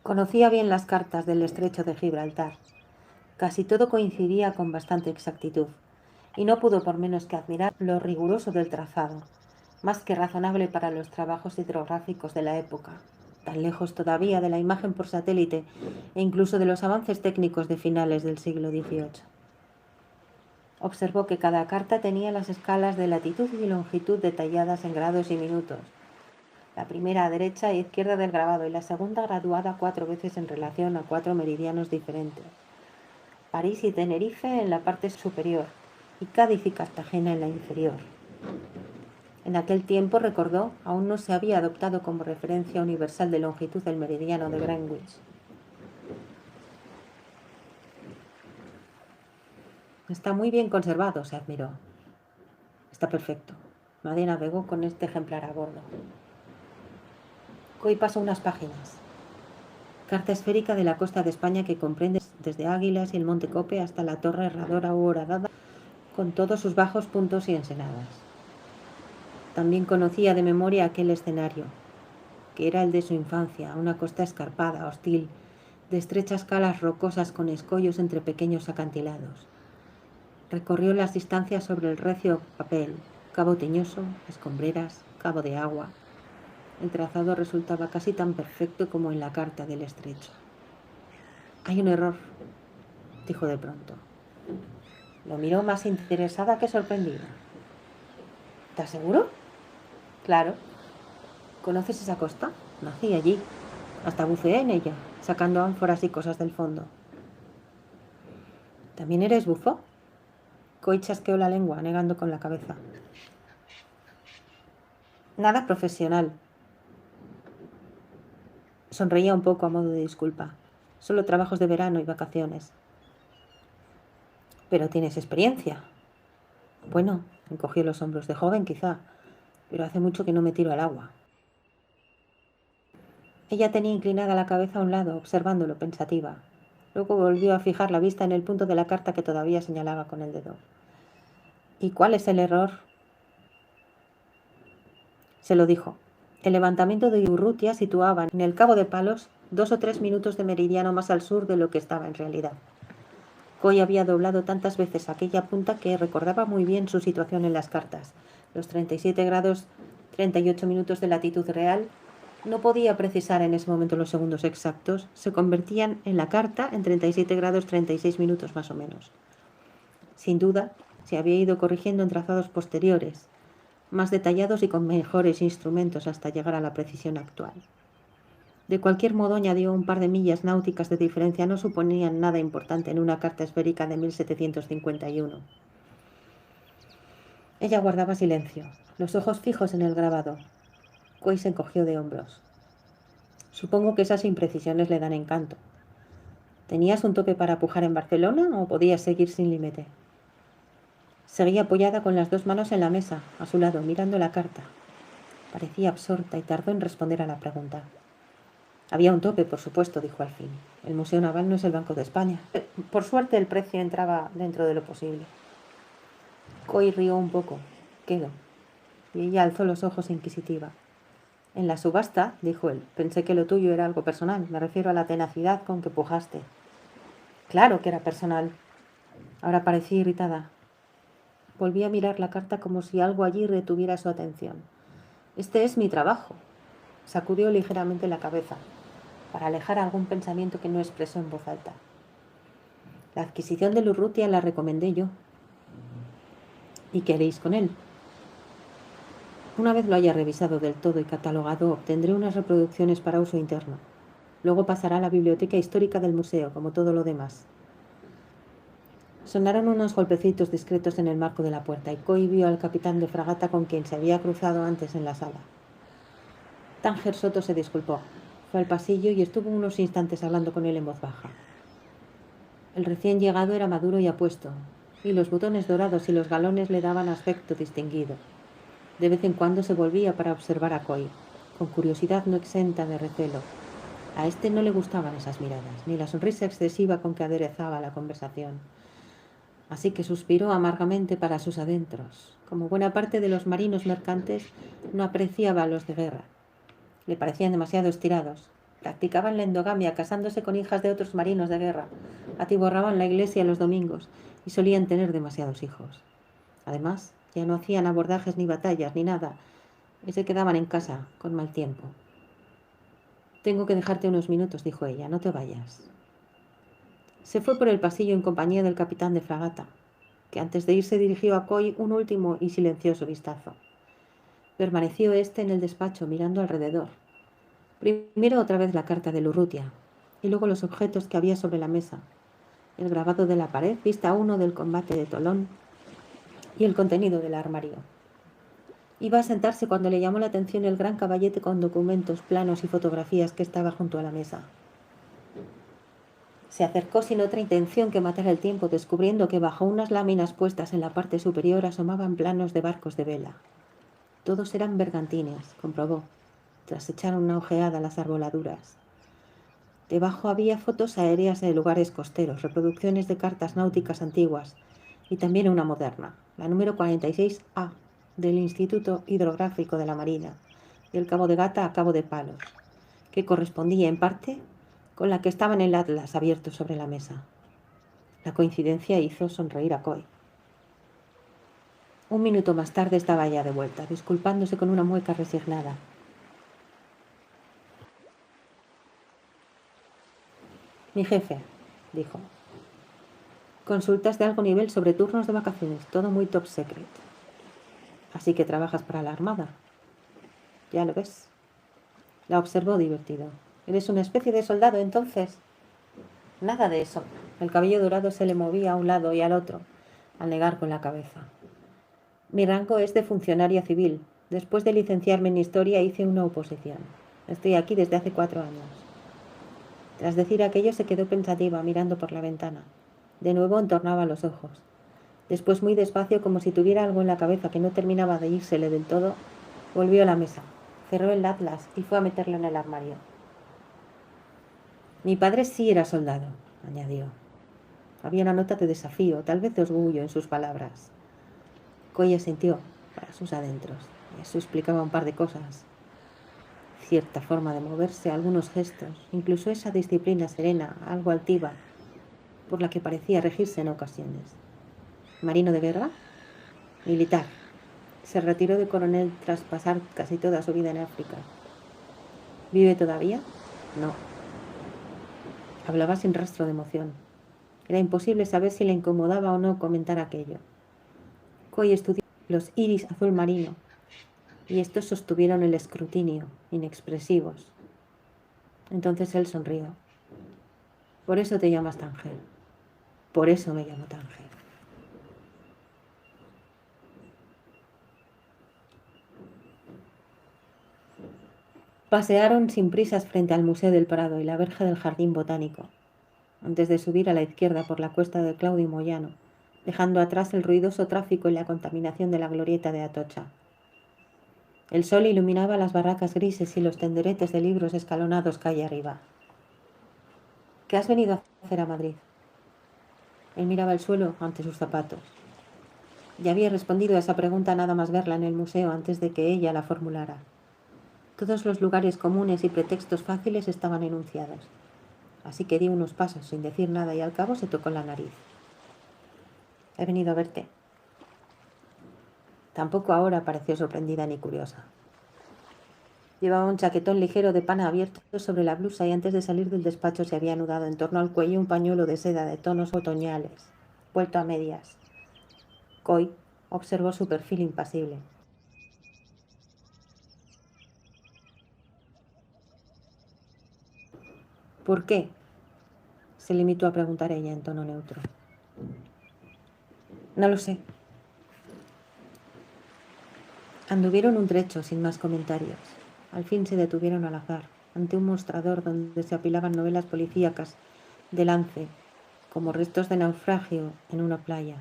Conocía bien las cartas del estrecho de Gibraltar. Casi todo coincidía con bastante exactitud, y no pudo por menos que admirar lo riguroso del trazado, más que razonable para los trabajos hidrográficos de la época, tan lejos todavía de la imagen por satélite e incluso de los avances técnicos de finales del siglo XVIII. Observó que cada carta tenía las escalas de latitud y longitud detalladas en grados y minutos, la primera a derecha e izquierda del grabado y la segunda graduada 4 veces en relación a 4 meridianos diferentes. París y Tenerife en la parte superior y Cádiz y Cartagena en la inferior. En aquel tiempo, recordó, aún no se había adoptado como referencia universal de longitud el meridiano de Greenwich. Está muy bien conservado, se admiró. Está perfecto. Nadie navegó con este ejemplar a bordo. Coy pasó unas páginas. Carta esférica de la costa de España que comprende desde Águilas y el Monte Cope hasta la Torre Herradora u Horadada, con todos sus bajos puntos y ensenadas. También conocía de memoria aquel escenario, que era el de su infancia, una costa escarpada, hostil, de estrechas calas rocosas con escollos entre pequeños acantilados. Recorrió las distancias sobre el recio papel, Cabo Tiñoso, Escombreras, Cabo de Agua. El trazado resultaba casi tan perfecto como en la carta del estrecho. «Hay un error», dijo de pronto. Lo miró más interesada que sorprendida. «¿Estás seguro?» «Claro. ¿Conoces esa costa? Nací allí. Hasta buceé en ella, sacando ánforas y cosas del fondo». «¿También eres bufo?» Coy chasqueó la lengua, negando con la cabeza. «Nada profesional». Sonreía un poco a modo de disculpa. «Solo trabajos de verano y vacaciones». «Pero tienes experiencia». «Bueno», encogió los hombros, «de joven quizá, pero hace mucho que no me tiro al agua». Ella tenía inclinada la cabeza a un lado, observándolo, pensativa. Luego volvió a fijar la vista en el punto de la carta que todavía señalaba con el dedo. «¿Y cuál es el error?» Se lo dijo. El levantamiento de Urrutia situaba en el Cabo de Palos 2 o 3 minutos de meridiano más al sur de lo que estaba en realidad. Coy había doblado tantas veces aquella punta que recordaba muy bien su situación en las cartas. Los 37 grados 38 minutos de latitud real No podía precisar en ese momento los segundos exactos. Se convertían en la carta en 37 grados 36 minutos más o menos. Sin duda, se había ido corrigiendo en trazados posteriores, más detallados y con mejores instrumentos hasta llegar a la precisión actual. De cualquier modo, añadió, un par de millas náuticas de diferencia no suponían nada importante en una carta esférica de 1751. Ella guardaba silencio, los ojos fijos en el grabado. Coy se encogió de hombros. Supongo que esas imprecisiones le dan encanto. ¿Tenías un tope para pujar en Barcelona o podías seguir sin límite? Seguía apoyada con las dos manos en la mesa, a su lado, mirando la carta. Parecía absorta y tardó en responder a la pregunta. Había un tope, por supuesto, dijo al fin. El Museo Naval no es el Banco de España. Por suerte el precio entraba dentro de lo posible. Coy rió un poco. Quedó. Y ella alzó los ojos inquisitiva. En la subasta, dijo él, pensé que lo tuyo era algo personal. Me refiero a la tenacidad con que pujaste. Claro que era personal. Ahora parecía irritada. Volví a mirar la carta como si algo allí retuviera su atención. Este es mi trabajo. Sacudió ligeramente la cabeza, para alejar algún pensamiento que no expresó en voz alta. La adquisición de Urrutia la recomendé yo. ¿Y qué haréis con él? Una vez lo haya revisado del todo y catalogado, obtendré unas reproducciones para uso interno. Luego pasará a la biblioteca histórica del museo, como todo lo demás. Sonaron unos golpecitos discretos en el marco de la puerta y Coy vio al capitán de fragata con quien se había cruzado antes en la sala. Tánger Soto se disculpó. Fue al pasillo y estuvo unos instantes hablando con él en voz baja. El recién llegado era maduro y apuesto, y los botones dorados y los galones le daban aspecto distinguido. De vez en cuando se volvía para observar a Coy, con curiosidad no exenta de recelo. A este no le gustaban esas miradas, ni la sonrisa excesiva con que aderezaba la conversación. Así que suspiró amargamente para sus adentros. Como buena parte de los marinos mercantes, no apreciaba a los de guerra. Le parecían demasiado estirados. Practicaban la endogamia, casándose con hijas de otros marinos de guerra. Atiborraban la iglesia los domingos y solían tener demasiados hijos. Además, ya no hacían abordajes ni batallas ni nada, y se quedaban en casa con mal tiempo. Tengo que dejarte unos minutos, dijo ella, no te vayas. Se fue por el pasillo en compañía del capitán de fragata, que antes de irse dirigió a Coy un último y silencioso vistazo. Permaneció éste en el despacho mirando alrededor. Primero otra vez la carta de Urrutia, y luego los objetos que había sobre la mesa, el grabado de la pared, vista 1 del combate de Tolón, y el contenido del armario. Iba a sentarse cuando le llamó la atención el gran caballete con documentos, planos y fotografías que estaba junto a la mesa. Se acercó sin otra intención que matar el tiempo, descubriendo que bajo unas láminas puestas en la parte superior asomaban planos de barcos de vela. Todos eran bergantines, comprobó, tras echar una ojeada a las arboladuras. Debajo había fotos aéreas de lugares costeros, reproducciones de cartas náuticas antiguas y también una moderna, la número 46A, del Instituto Hidrográfico de la Marina, del Cabo de Gata a Cabo de Palos, que correspondía en parte con la que estaba en el atlas abierto sobre la mesa. La coincidencia hizo sonreír a Coy. Un minuto más tarde estaba ya de vuelta, disculpándose con una mueca resignada. Mi jefe, dijo. Consultas de alto nivel sobre turnos de vacaciones, todo muy top secret. Así que trabajas para la Armada. Ya lo ves. La observó divertido. ¿Eres una especie de soldado, entonces? Nada de eso. El cabello dorado se le movía a un lado y al otro, al negar con la cabeza. Mi rango es de funcionaria civil. Después de licenciarme en Historia hice una oposición. Estoy aquí desde hace 4 años. Tras decir aquello se quedó pensativa, mirando por la ventana. De nuevo entornaba los ojos. Después, muy despacio, como si tuviera algo en la cabeza que no terminaba de írsele del todo, volvió a la mesa, cerró el atlas y fue a meterlo en el armario. Mi padre sí era soldado, añadió. Había una nota de desafío, tal vez de orgullo en sus palabras. Coy asintió para sus adentros. Eso explicaba un par de cosas. Cierta forma de moverse, algunos gestos, incluso esa disciplina serena, algo altiva, por la que parecía regirse en ocasiones. ¿Marino de guerra? Militar. Se retiró de coronel tras pasar casi toda su vida en África. ¿Vive todavía? No. Hablaba sin rastro de emoción. Era imposible saber si le incomodaba o no comentar aquello. Coy estudió los iris azul marino, y estos sostuvieron el escrutinio, inexpresivos. Entonces él sonrió. Por eso te llamas Tánger. Por eso me llamo Tánger. Pasearon sin prisas frente al Museo del Prado y la verja del Jardín Botánico, antes de subir a la izquierda por la cuesta de Claudio Moyano, dejando atrás el ruidoso tráfico y la contaminación de la glorieta de Atocha. El sol iluminaba las barracas grises y los tenderetes de libros escalonados calle arriba. ¿Qué has venido a hacer a Madrid? Él miraba el suelo ante sus zapatos. Ya había respondido a esa pregunta nada más verla en el museo antes de que ella la formulara. Todos los lugares comunes y pretextos fáciles estaban enunciados. Así que dio unos pasos sin decir nada y al cabo se tocó la nariz. He venido a verte. Tampoco ahora pareció sorprendida ni curiosa. Llevaba un chaquetón ligero de pana abierto sobre la blusa y antes de salir del despacho se había anudado en torno al cuello un pañuelo de seda de tonos otoñales, vuelto a medias. Coy observó su perfil impasible. ¿Por qué? Se limitó a preguntar ella en tono neutro. No lo sé. Anduvieron un trecho sin más comentarios. Al fin se detuvieron al azar, ante un mostrador donde se apilaban novelas policíacas de lance, como restos de naufragio en una playa.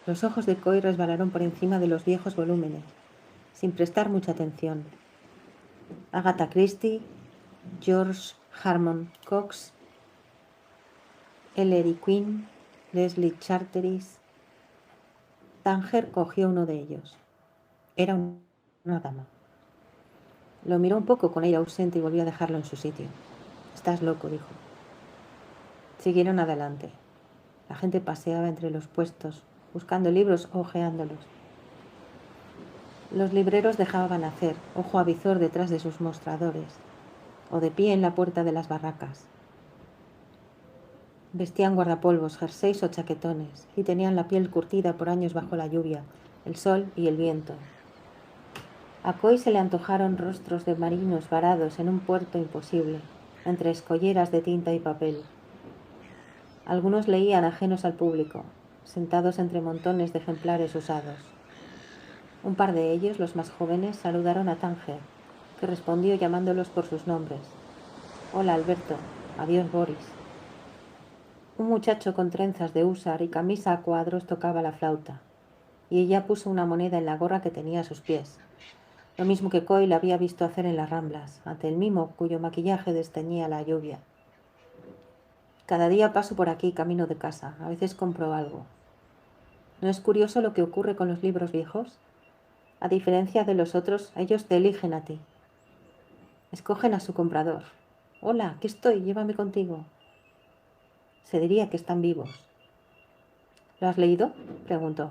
Los ojos de Coy resbalaron por encima de los viejos volúmenes, sin prestar mucha atención. Agatha Christie, George Harmon Cox, Ellery Queen, Leslie Charteris. Tánger cogió uno de ellos. Era una dama. Lo miró un poco con aire ausente y volvió a dejarlo en su sitio. Estás loco, dijo. Siguieron adelante. La gente paseaba entre los puestos, buscando libros o hojeándolos. Los libreros dejaban hacer, ojo avizor detrás de sus mostradores, o de pie en la puerta de las barracas. Vestían guardapolvos, jerseys o chaquetones, y tenían la piel curtida por años bajo la lluvia, el sol y el viento. A Coy se le antojaron rostros de marinos varados en un puerto imposible, entre escolleras de tinta y papel. Algunos leían ajenos al público, sentados entre montones de ejemplares usados. Un par de ellos, los más jóvenes, saludaron a Tánger, que respondió llamándolos por sus nombres. Hola, Alberto. Adiós, Boris. Un muchacho con trenzas de húsar y camisa a cuadros tocaba la flauta, y ella puso una moneda en la gorra que tenía a sus pies, lo mismo que Coy la había visto hacer en las Ramblas, ante el mimo cuyo maquillaje desteñía la lluvia. Cada día paso por aquí camino de casa, a veces compro algo. ¿No es curioso lo que ocurre con los libros viejos? A diferencia de los otros, ellos te eligen a ti. Escogen a su comprador. Hola, aquí estoy, llévame contigo. Se diría que están vivos. ¿Lo has leído? Preguntó.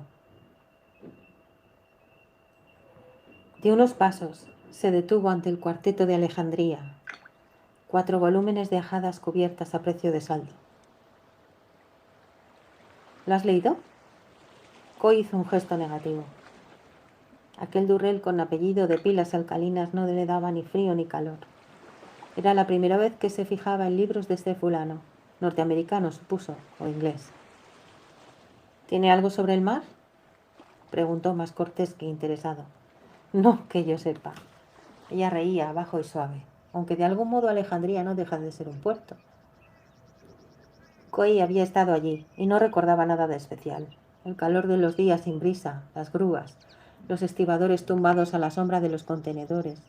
Dio unos pasos. Se detuvo ante el Cuarteto de Alejandría. 4 volúmenes de ajadas cubiertas a precio de saldo. ¿Lo has leído? Coy hizo un gesto negativo. Aquel Durrell con apellido de pilas alcalinas no le daba ni frío ni calor. Era la primera vez que se fijaba en libros de este fulano, norteamericano supuso, o inglés. ¿Tiene algo sobre el mar? Preguntó más cortés que interesado. No, que yo sepa. Ella reía, bajo y suave, aunque de algún modo Alejandría no deja de ser un puerto. Coy había estado allí y no recordaba nada de especial. El calor de los días sin brisa, las grúas, los estibadores tumbados a la sombra de los contenedores,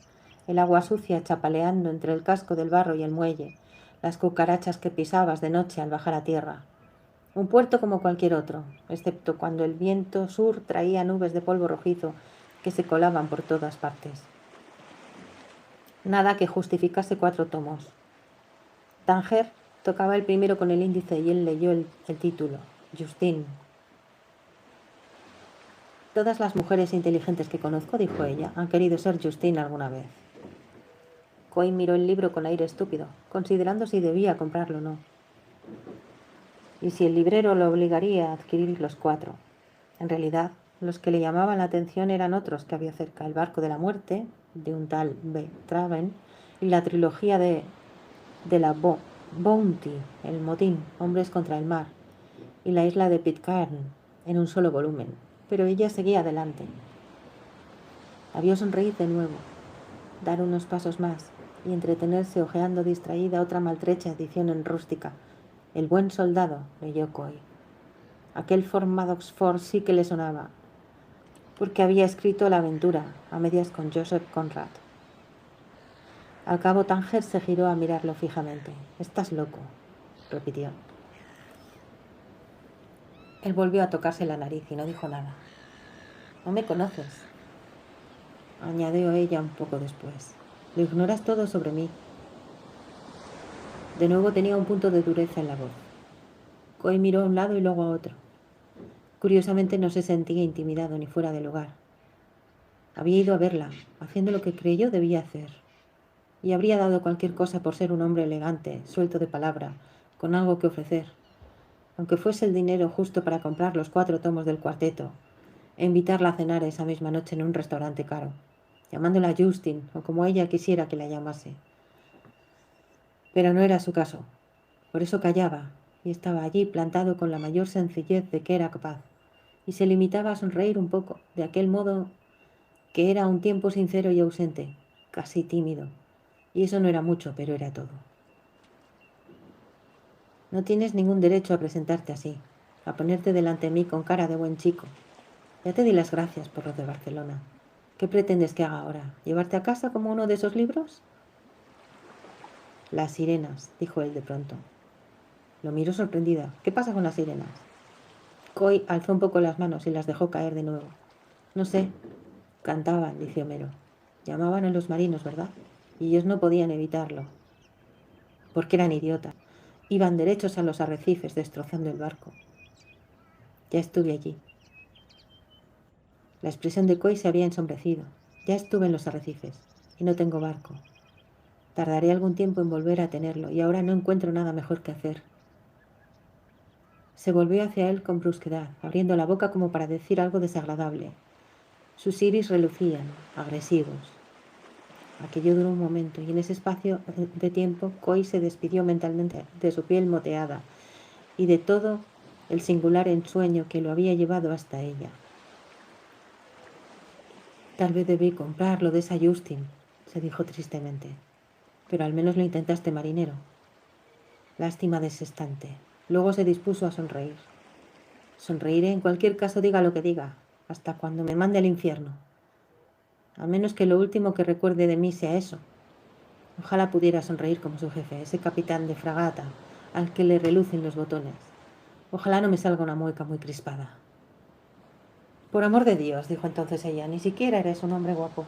el agua sucia chapaleando entre el casco del barro y el muelle, las cucarachas que pisabas de noche al bajar a tierra. Un puerto como cualquier otro, excepto cuando el viento sur traía nubes de polvo rojizo que se colaban por todas partes. Nada que justificase 4 tomos. Tánger tocaba el primero con el índice y él leyó el título, Justine. Todas las mujeres inteligentes que conozco, dijo ella, han querido ser Justine alguna vez. Coy miró el libro con aire estúpido, considerando si debía comprarlo o no. Y si el librero lo obligaría a adquirir los 4. En realidad, los que le llamaban la atención eran otros que había cerca: El barco de la muerte, de un tal B. Traven, y la trilogía de la Bounty, El motín, Hombres contra el mar, y la isla de Pitcairn, en un solo volumen. Pero ella seguía adelante. La vio sonreír de nuevo, dar unos pasos más y entretenerse hojeando distraída otra maltrecha edición en rústica. El buen soldado, leyó Coy. Aquel Fort Madox Ford sí que le sonaba, porque había escrito la aventura a medias con Joseph Conrad. Al cabo, Tánger se giró a mirarlo fijamente. «Estás loco», repitió. Él volvió a tocarse la nariz y no dijo nada. «No me conoces», añadió ella un poco después. «Lo ignoras todo sobre mí». De nuevo tenía un punto de dureza en la voz. Coy miró a un lado y luego a otro. Curiosamente no se sentía intimidado ni fuera de lugar. Había ido a verla, haciendo lo que creyó debía hacer, y habría dado cualquier cosa por ser un hombre elegante, suelto de palabra, con algo que ofrecer, aunque fuese el dinero justo para comprar los 4 tomos del cuarteto e invitarla a cenar esa misma noche en un restaurante caro, llamándola Justin o como ella quisiera que la llamase. Pero no era su caso. Por eso callaba y estaba allí plantado con la mayor sencillez de que era capaz, y se limitaba a sonreír un poco, de aquel modo que era a un tiempo sincero y ausente, casi tímido. Y eso no era mucho, pero era todo. «No tienes ningún derecho a presentarte así, a ponerte delante de mí con cara de buen chico. Ya te di las gracias por lo de Barcelona. ¿Qué pretendes que haga ahora? ¿Llevarte a casa como uno de esos libros?» «Las sirenas», dijo él de pronto. Lo miró sorprendida. «¿Qué pasa con las sirenas?» Coy alzó un poco las manos y las dejó caer de nuevo. «No sé. Cantaban», dijo Homero. «Llamaban a los marinos, ¿verdad? Y ellos no podían evitarlo, porque eran idiotas. Iban derechos a los arrecifes, destrozando el barco. Ya estuve allí». La expresión de Coy se había ensombrecido. «Ya estuve en los arrecifes, y no tengo barco. Tardaré algún tiempo en volver a tenerlo, y ahora no encuentro nada mejor que hacer». Se volvió hacia él con brusquedad, abriendo la boca como para decir algo desagradable. Sus iris relucían, agresivos. Aquello duró un momento, y en ese espacio de tiempo Coy se despidió mentalmente de su piel moteada y de todo el singular ensueño que lo había llevado hasta ella. «Tal vez debí comprarlo de esa Justin», se dijo tristemente. «Pero al menos lo intentaste, marinero». Lástima de ese estante. Luego se dispuso a sonreír. «Sonreiré en cualquier caso, diga lo que diga, hasta cuando me mande al infierno. A menos que lo último que recuerde de mí sea eso. Ojalá pudiera sonreír como su jefe, ese capitán de fragata al que le relucen los botones. Ojalá no me salga una mueca muy crispada». «Por amor de Dios», dijo entonces ella, «ni siquiera eres un hombre guapo».